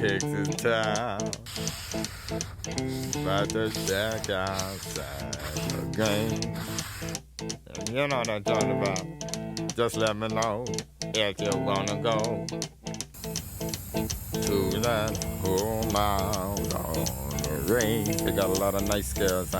takes his time. About to check outside the game. And you know what I'm talking about. Just let me know if you wanna go to that home out on the range. They got a lot of nice girls.